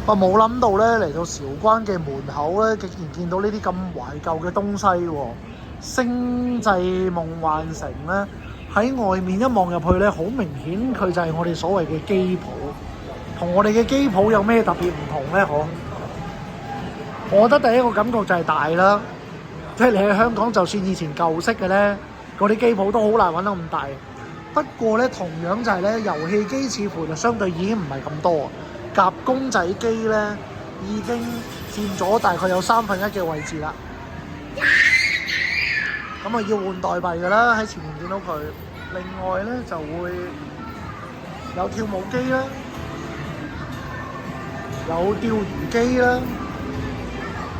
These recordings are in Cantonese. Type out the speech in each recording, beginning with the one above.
我冇諗到咧，嚟到韶關嘅門口咧，竟然見到呢啲咁懷舊嘅東西喎。星際夢幻城咧，喺外面一望入去咧，好明顯佢就係我哋所謂嘅機鋪。同我哋嘅機鋪有咩特別唔同咧？我覺得第一個感覺就係大啦。即係你喺香港，就算以前舊式嘅咧，嗰啲機鋪都好難揾得咁大。不過咧，同樣就係咧，遊戲機似乎就相對已經唔係咁多。夾公仔機咧已經佔咗大概有1/3嘅位置啦。咁啊要換代幣㗎啦，喺前面見到佢。另外咧就會有跳舞機啦，有釣魚機啦，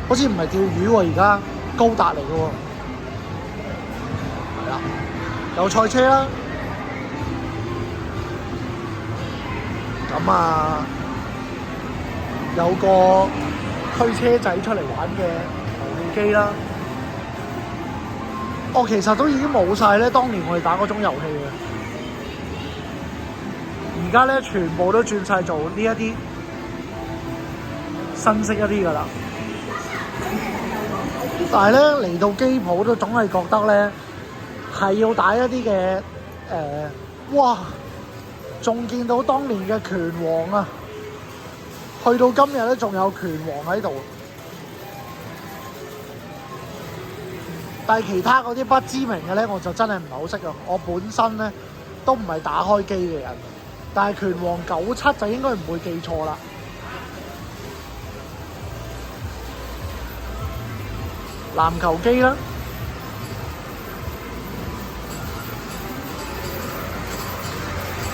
好似唔係釣魚喎，而家高達嚟嘅喎。係啦，有賽車啦。咁啊〜有個推車仔出嚟玩嘅遊戲機啦。其實都已經冇晒咧，當年我哋打嗰種遊戲嘅。而家咧全部都轉晒做呢一啲新式一啲㗎啦。但係咧嚟到機鋪都總係覺得咧係要打一啲嘅哇！仲見到當年嘅拳王啊！去到今日咧，仲有拳王喺度，但係其他嗰啲不知名嘅咧，我就真係唔係好識啊！我本身咧都唔係打開機嘅人，但係拳王97就應該唔會記錯啦。籃球機啦，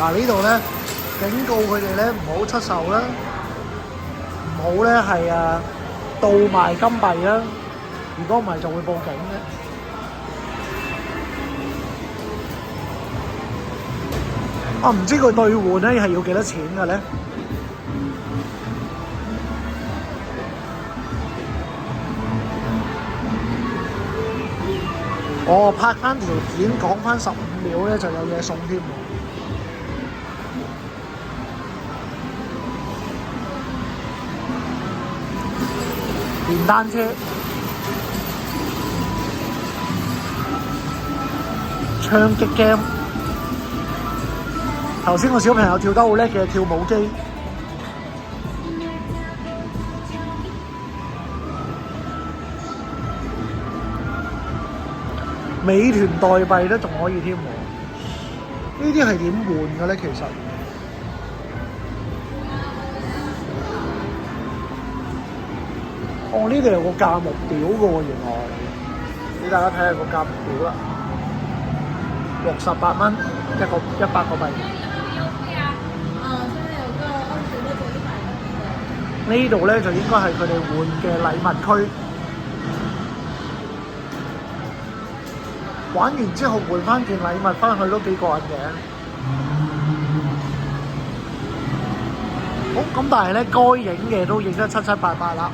嗱呢度咧警告佢哋咧唔好出售啦。好咧，係倒賣金幣啦！如果唔係就會報警嘅。唔知佢兌換咧係要幾多錢嘅咧？拍翻條片講翻15秒咧就有嘢送添喎。電單車、槍擊 game， 頭先個小朋友跳得好叻嘅跳舞機，美團代幣都仲可以添喎。呢啲係點換嘅咧？其實？呢度有個價目表嘅喎，原來俾大家睇下個價目表啦，68蚊100個幣。呢度咧就應該係佢哋換嘅禮物區，玩完之後換翻件禮物翻去都幾過癮嘅。好，咁但係咧該影嘅都影得七七八八啦。